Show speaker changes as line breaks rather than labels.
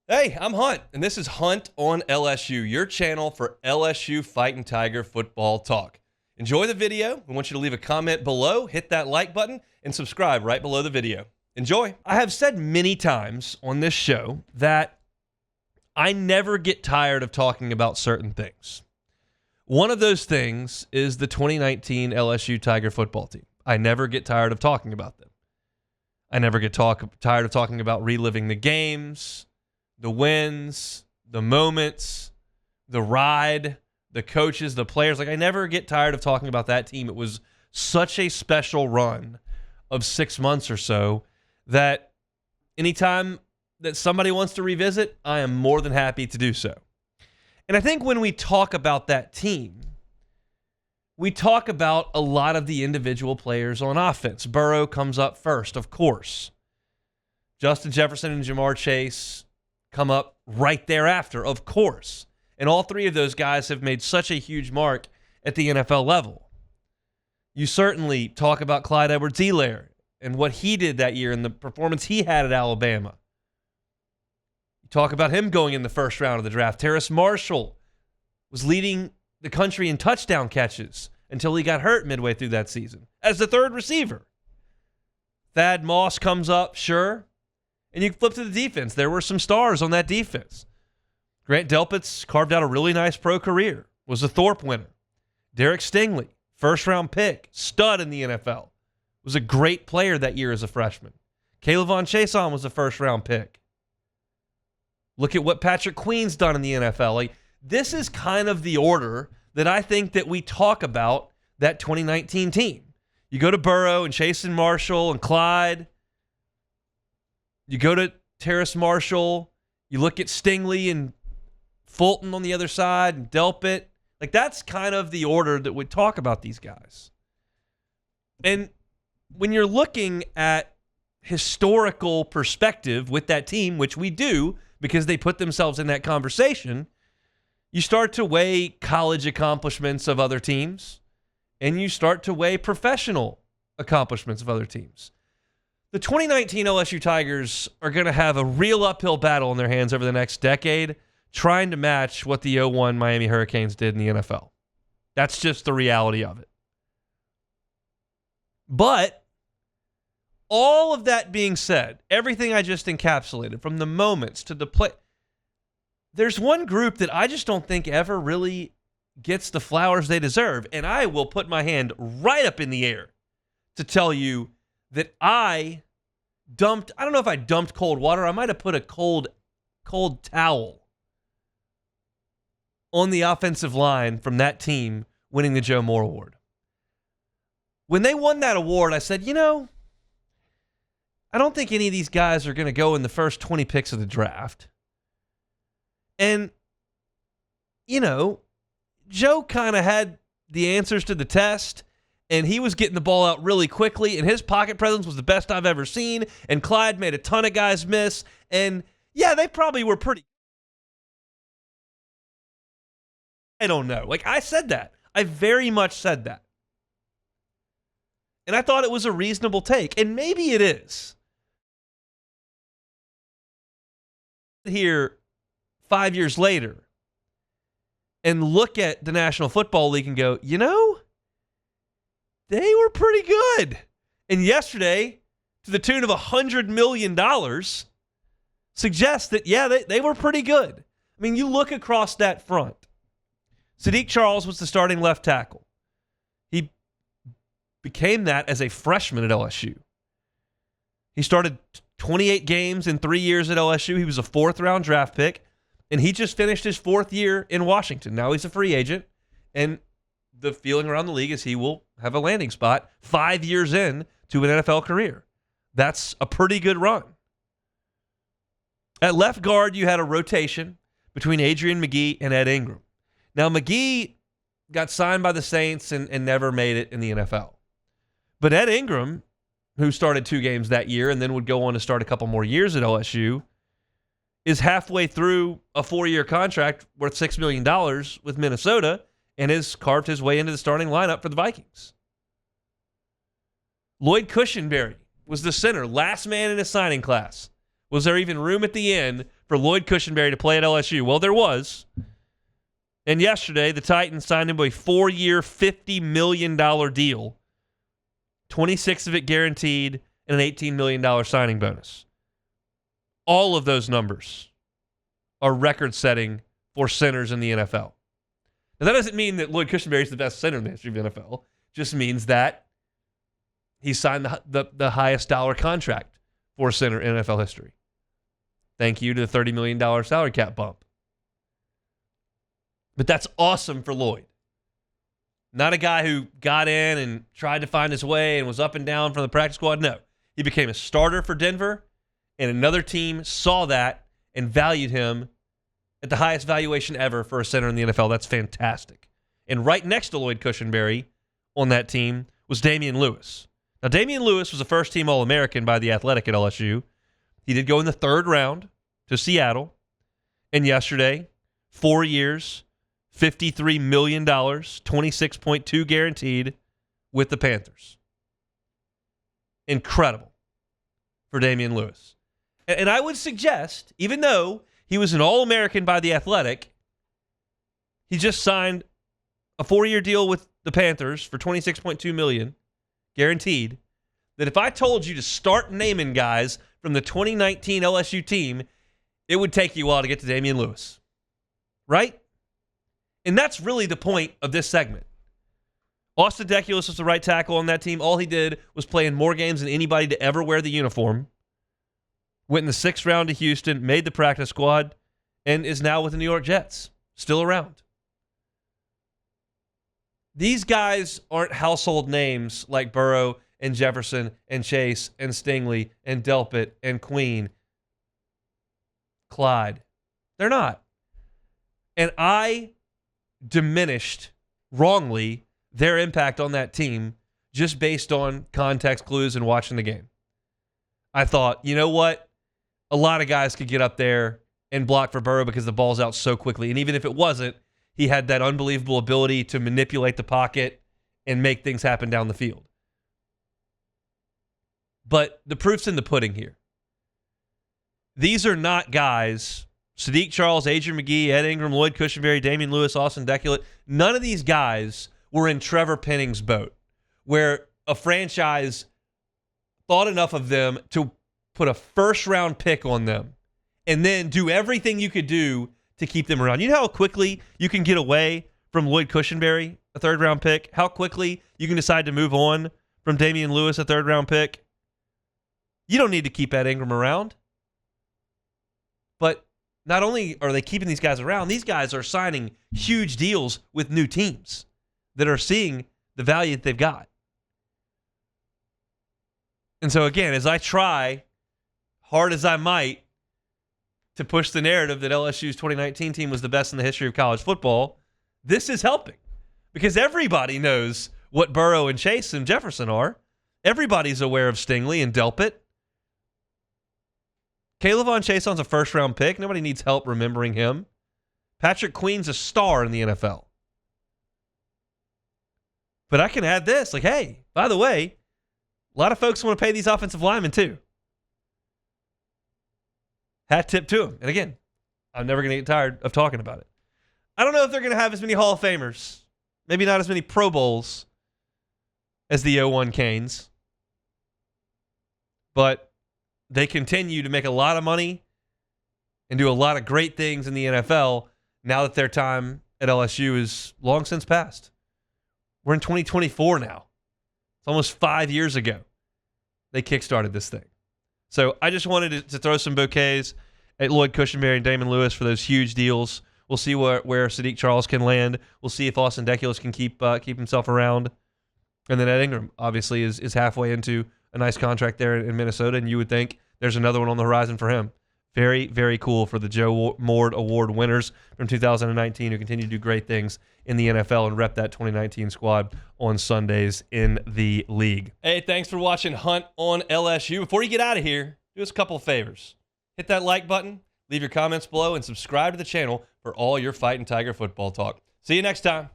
Hey, I'm Hunt, and this is Hunt on LSU, your channel for LSU Fighting Tiger football talk. Enjoy the video. We want you to leave a comment below, hit that like button, and subscribe right below the video. Enjoy. I have said many times on this show that I never get tired of talking about certain things. One of those things is the 2019 LSU Tiger football team. I never get tired of talking about them. I never get tired of talking about reliving the games, the wins, the moments, the ride, the coaches, the players. I never get tired of talking about that team. It was such a special run of 6 months or so that anytime that somebody wants to revisit, I am more than happy to do so. And I think when we talk about that team, we talk about a lot of the individual players on offense. Burrow comes up first, of course. Justin Jefferson and Jamar Chase come up right thereafter, of course. And all three of those guys have made such a huge mark at the NFL level. You certainly talk about Clyde Edwards-Helaire and what he did that year and the performance he had at Alabama. You talk about him going in the first round of the draft. Terrace Marshall was leading the country in touchdown catches until he got hurt midway through that season as the third receiver. Thad Moss comes up, sure. And you flip to the defense. There were some stars on that defense. Grant Delpit's carved out a really nice pro career. Was a Thorpe winner. Derek Stingley, first-round pick, stud in the NFL. Was a great player that year as a freshman. Kayvon Chason was a first-round pick. Look at what Patrick Queen's done in the NFL. This is kind of the order that I think that we talk about that 2019 team. You go to Burrow and Chase and Marshall and Clyde. You go to Terrace Marshall, you look at Stingley and Fulton on the other side and Delpit. That's kind of the order that we talk about these guys. And when you're looking at historical perspective with that team, which we do because they put themselves in that conversation, you start to weigh college accomplishments of other teams and you start to weigh professional accomplishments of other teams. The 2019 LSU Tigers are going to have a real uphill battle in their hands over the next decade trying to match what the 2001 Miami Hurricanes did in the NFL. That's just the reality of it. But all of that being said, everything I just encapsulated, from the moments to the play, there's one group that I just don't think ever really gets the flowers they deserve, and I will put my hand right up in the air to tell you that I don't know if I dumped cold water. I might have put a cold towel on the offensive line from that team winning the Joe Moore Award. When they won that award, I said, I don't think any of these guys are going to go in the first 20 picks of the draft. And, Joe kind of had the answers to the test. And he was getting the ball out really quickly, and his pocket presence was the best I've ever seen. And Clyde made a ton of guys miss. And, yeah, they probably were pretty. I don't know. I said that. I very much said that. And I thought it was a reasonable take. And maybe it is. Here 5 years later and look at the National Football League and go, they were pretty good. And yesterday, to the tune of $100 million, suggests that, they were pretty good. I mean, you look across that front. Sadiq Charles was the starting left tackle. He became that as a freshman at LSU. He started 28 games in 3 years at LSU. He was a fourth-round draft pick, and he just finished his fourth year in Washington. Now he's a free agent, and the feeling around the league is he will have a landing spot 5 years in to an NFL career. That's a pretty good run. At left guard, you had a rotation between Adrian McGee and Ed Ingram. Now, McGee got signed by the Saints and never made it in the NFL. But Ed Ingram, who started 2 games that year and then would go on to start a couple more years at LSU, is halfway through a 4-year contract worth $6 million with Minnesota and has carved his way into the starting lineup for the Vikings. Lloyd Cushenberry was the center, last man in his signing class. Was there even room at the end for Lloyd Cushenberry to play at LSU? Well, there was. And yesterday, the Titans signed him a 4-year, $50 million deal, 26 of it guaranteed, and an $18 million signing bonus. All of those numbers are record-setting for centers in the NFL. Now, that doesn't mean that Lloyd Cushenberry is the best center in the history of the NFL. It just means that he signed the highest dollar contract for a center in NFL history. Thank you to the $30 million salary cap bump. But that's awesome for Lloyd. Not a guy who got in and tried to find his way and was up and down from the practice squad. No. He became a starter for Denver, and another team saw that and valued him at the highest valuation ever for a center in the NFL. That's fantastic. And right next to Lloyd Cushenberry on that team was Damien Lewis. Now, Damien Lewis was a first-team All-American by The Athletic at LSU. He did go in the third round to Seattle. And yesterday, 4 years, $53 million, 26.2 guaranteed with the Panthers. Incredible for Damien Lewis. And I would suggest, even though he was an All-American by The Athletic, he just signed a 4-year deal with the Panthers for $26.2 million, guaranteed, that if I told you to start naming guys from the 2019 LSU team, it would take you a while to get to Damien Lewis. Right? And that's really the point of this segment. Austin Deculus was the right tackle on that team. All he did was play in more games than anybody to ever wear the uniform. Went in the 6th round to Houston, made the practice squad, and is now with the New York Jets. Still around. These guys aren't household names like Burrow and Jefferson and Chase and Stingley and Delpit and Queen. Clyde. They're not. And I diminished wrongly their impact on that team just based on context clues and watching the game. I thought, you know what? A lot of guys could get up there and block for Burrow because the ball's out so quickly. And even if it wasn't, he had that unbelievable ability to manipulate the pocket and make things happen down the field. But the proof's in the pudding here. These are not guys, Sadiq Charles, Adrian McGee, Ed Ingram, Lloyd Cushenberry, Damien Lewis, Austin Deculus. None of these guys were in Trevor Penning's boat, where a franchise thought enough of them to put a first-round pick on them and then do everything you could do to keep them around. You know how quickly you can get away from Lloyd Cushenberry, a third-round pick? How quickly you can decide to move on from Damien Lewis, a third-round pick? You don't need to keep Ed Ingram around. But not only are they keeping these guys around, these guys are signing huge deals with new teams that are seeing the value that they've got. And so, again, as I try, hard as I might, to push the narrative that LSU's 2019 team was the best in the history of college football, this is helping. Because everybody knows what Burrow and Chase and Jefferson are. Everybody's aware of Stingley and Delpit. Kayvon Chaison's a first-round pick. Nobody needs help remembering him. Patrick Queen's a star in the NFL. But I can add this. Like, hey, by the way, a lot of folks want to pay these offensive linemen too. Hat tip to them. And again, I'm never going to get tired of talking about it. I don't know if they're going to have as many Hall of Famers. Maybe not as many Pro Bowls as the 01 Canes. But they continue to make a lot of money and do a lot of great things in the NFL now that their time at LSU is long since past. We're in 2024 now. It's almost 5 years ago they kickstarted this thing. So I just wanted to throw some bouquets at Lloyd Cushenberry and Damien Lewis for those huge deals. We'll see where Sadiq Charles can land. We'll see if Austin Deculus can keep himself around. And then Ed Ingram, obviously, is halfway into a nice contract there in Minnesota, and you would think there's another one on the horizon for him. Very, very cool for the Joe Moore Award winners from 2019 who continue to do great things in the NFL and rep that 2019 squad on Sundays in the league. Hey, thanks for watching Hunt on LSU. Before you get out of here, do us a couple of favors. Hit that like button, leave your comments below, and subscribe to the channel for all your Fighting Tiger football talk. See you next time.